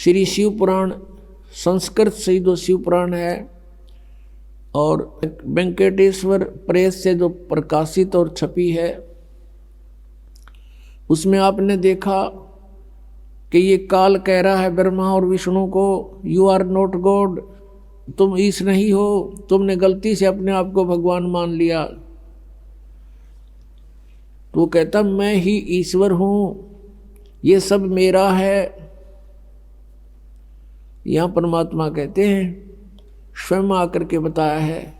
श्री शिव पुराण संस्कृत से जो शिव पुराण है और वेंकटेश्वर प्रेस से जो प्रकाशित और छपी है, उसमें आपने देखा कि ये काल कह रहा है ब्रह्मा और विष्णु को, यू आर नॉट गॉड, तुम ईश नहीं हो, तुमने गलती से अपने आप को भगवान मान लिया। तो कहता मैं ही ईश्वर हूं, ये सब मेरा है। यहां परमात्मा कहते हैं स्वयं आकर के बताया है,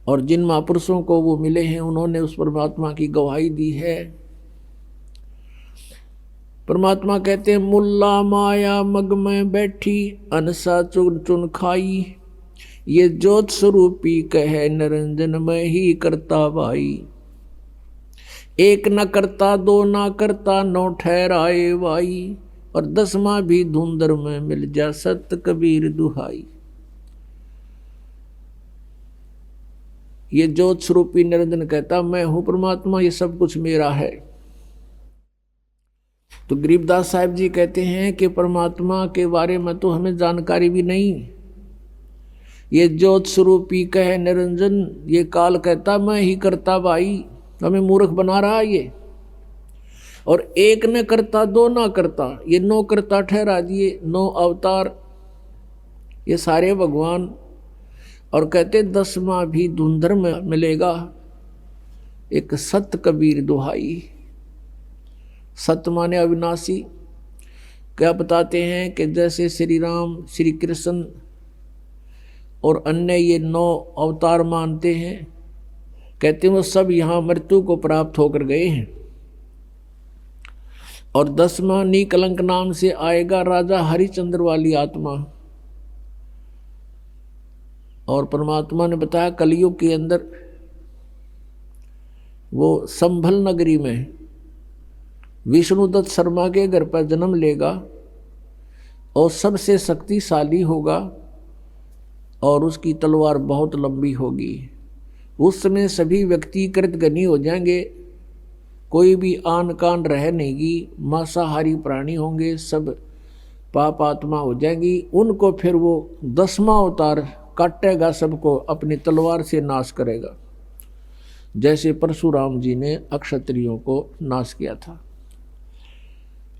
और जिन महापुरुषों को वो मिले हैं उन्होंने उस परमात्मा की गवाही दी है। परमात्मा कहते हैं मुल्ला माया मग में बैठी अनसा चुन चुन खाई, ये ज्योत स्वरूपी कहे निरंजन में ही करता भाई। एक न करता दो ना करता नौ ठहराए भाई, और 10वां भी धुंधर में मिल जा सत कबीर दुहाई। ये ज्योत स्वरूपी निरंजन कहता मैं हूं परमात्मा, ये सब कुछ मेरा है। तो गरीबदास साहब जी कहते हैं कि परमात्मा के बारे में तो हमें जानकारी भी नहीं। ये ज्योत स्वरूपी कहे निरंजन, ये काल कहता मैं ही करता भाई, हमें मूर्ख बना रहा है ये। और एक न करता दो ना करता, ये 9 करता ठहरा दिए, 9 अवतार ये सारे भगवान। और कहते 10वां भी धुंधर में मिलेगा, एक सत कबीर दुहाई। सत माने अविनाशी। क्या बताते हैं कि जैसे श्री राम श्री कृष्ण और अन्य ये 9 अवतार मानते हैं, कहते हैं वो सब यहाँ मृत्यु को प्राप्त होकर गए हैं। और 10वां निकलंक नाम से आएगा राजा हरिश्चंद्र वाली आत्मा। और परमात्मा ने बताया कलयुग के अंदर वो संभल नगरी में विष्णुदत्त शर्मा के घर पर जन्म लेगा और सबसे शक्तिशाली होगा और उसकी तलवार बहुत लंबी होगी। उस समय सभी व्यक्ति कृतघ्नी हो जाएंगे, कोई भी आन कान रह नहीं, मांसाहारी प्राणी होंगे, सब पाप आत्मा हो जाएंगी। उनको फिर वो 10वां अवतार काटेगा, सबको अपनी तलवार से नाश करेगा, जैसे परशुराम जी ने अक्षत्रियों को नाश किया था।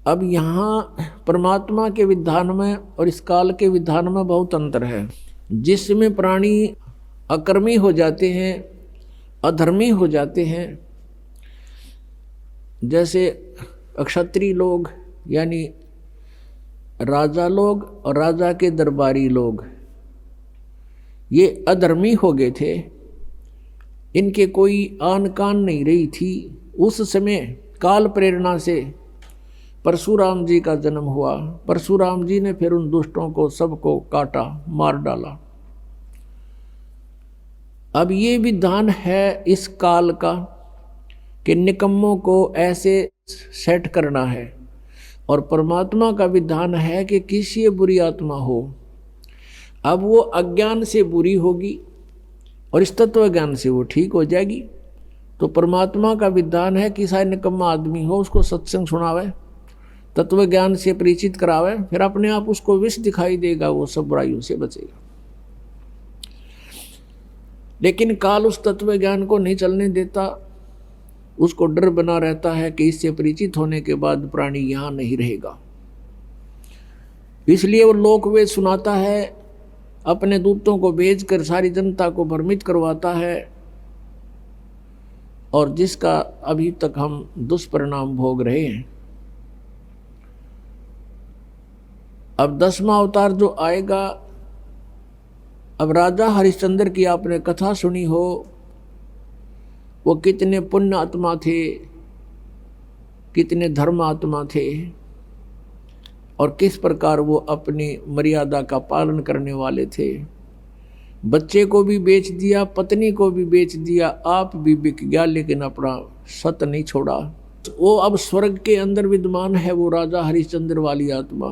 अब यहाँ परमात्मा के विधान में और इस काल के विधान में बहुत अंतर है। जिसमें प्राणी अकर्मी हो जाते हैं, अधर्मी हो जाते हैं, जैसे अक्षत्रिय लोग यानी राजा लोग और राजा के दरबारी लोग, ये अधर्मी हो गए थे, इनके कोई आन कान नहीं रही थी। उस समय काल प्रेरणा से परशुराम जी का जन्म हुआ। परशुराम जी ने फिर उन दुष्टों को सबको काटा, मार डाला। अब ये विधान है इस काल का कि निकम्मों को ऐसे सेट करना है, और परमात्मा का विधान है कि किसी बुरी आत्मा हो, अब वो अज्ञान से बुरी होगी और इस तत्व ज्ञान से वो ठीक हो जाएगी। तो परमात्मा का विधान है कि सारे निकम्मा आदमी हो उसको सत्संग सुनावे, तत्व ज्ञान से परिचित करावे, फिर अपने आप उसको विष दिखाई देगा, वो सब बुराइयों से बचेगा। लेकिन काल उस तत्व ज्ञान को नहीं चलने देता, उसको डर बना रहता है कि इससे परिचित होने के बाद प्राणी यहाँ नहीं रहेगा। इसलिए वो लोकवेद सुनाता है, अपने दूतों को भेजकर सारी जनता को भ्रमित करवाता है, और जिसका अभी तक हम दुष्परिणाम भोग रहे हैं। अब 10वां अवतार जो आएगा, अब राजा हरिश्चंद्र की आपने कथा सुनी हो, वो कितने पुण्य आत्मा थे, कितने धर्म आत्मा थे, और किस प्रकार वो अपनी मर्यादा का पालन करने वाले थे। बच्चे को भी बेच दिया, पत्नी को भी बेच दिया, आप भी बिक गया, लेकिन अपना सत नहीं छोड़ा। वो अब स्वर्ग के अंदर विद्यमान है, वो राजा हरिश्चंद्र वाली आत्मा।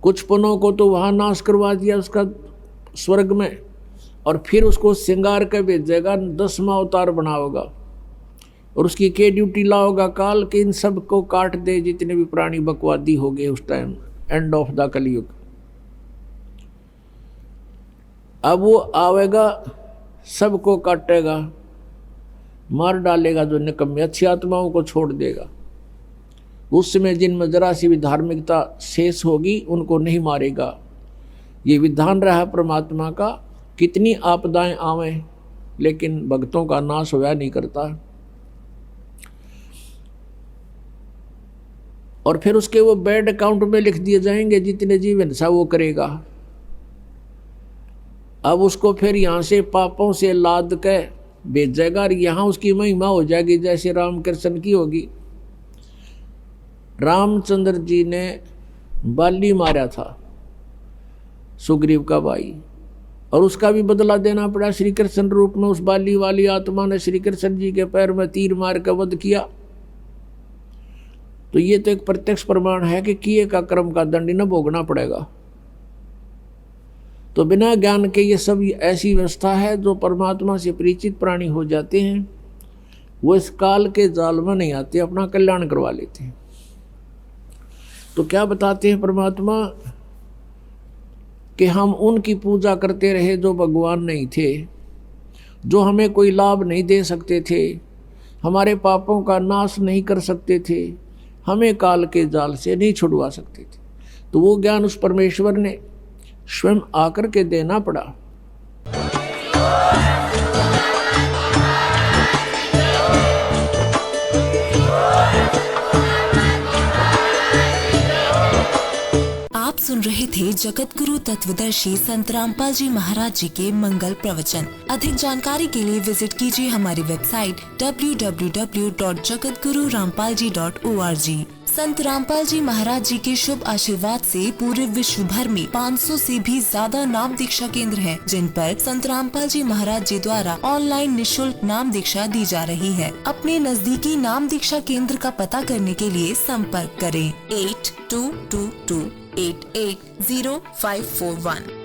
कुछ पुनों को तो वहाँ नाश करवा दिया उसका स्वर्ग में, और फिर उसको श्रृंगार कर भेजेगा, 10वां अवतार बनाओगा, और उसकी के ड्यूटी लाओगा काल के इन सब को काट दे, जितने भी प्राणी बकवादी हो गए उस टाइम एंड ऑफ द कलयुग। अब वो आवेगा, सबको काटेगा, मार डालेगा, जो निकम्मे अच्छी आत्माओं को छोड़ देगा। उस समय जिनमें जरा सी भी धार्मिकता शेष होगी उनको नहीं मारेगा। ये विधान रहा परमात्मा का। कितनी आपदाएं आवें लेकिन भक्तों का नाश होया नहीं करता। और फिर उसके वो बैड अकाउंट में लिख दिए जाएंगे, जितने जीवन सा वो करेगा। अब उसको फिर यहाँ से पापों से लाद के भेजेगा और यहाँ उसकी महिमा हो जाएगी जैसे राम कृष्ण की होगी। रामचंद्र जी ने बाली मारा था, सुग्रीव का भाई, और उसका भी बदला देना पड़ा श्री कृष्ण रूप में। उस बाली वाली आत्मा ने श्री कृष्ण जी के पैर में तीर मार कर वध किया। तो ये तो एक प्रत्यक्ष प्रमाण है कि किए का कर्म का दंड न भोगना पड़ेगा। तो बिना ज्ञान के ये सब ऐसी व्यवस्था है, जो परमात्मा से परिचित प्राणी हो जाते हैं वो इस काल के जाल में नहीं आते, अपना कल्याण करवा लेते हैं। तो क्या बताते हैं परमात्मा कि हम उनकी पूजा करते रहे जो भगवान नहीं थे, जो हमें कोई लाभ नहीं दे सकते थे, हमारे पापों का नाश नहीं कर सकते थे, हमें काल के जाल से नहीं छुड़वा सकते थे। तो वो ज्ञान उस परमेश्वर ने स्वयं आकर के देना पड़ा। आप सुन रहे थे जगत गुरु तत्वदर्शी संत रामपाल जी महाराज जी के मंगल प्रवचन। अधिक जानकारी के लिए विजिट कीजिए हमारी वेबसाइट www.jagatgururampalji.org। संत रामपाल जी महाराज जी के शुभ आशीर्वाद से पूरे विश्व भर में 500 से भी ज्यादा नाम दीक्षा केंद्र हैं, जिन पर संत रामपाल जी महाराज जी द्वारा ऑनलाइन निशुल्क नाम दीक्षा दी जा रही है। अपने नजदीकी नाम दीक्षा केंद्र का पता करने के लिए संपर्क करें 8222880541।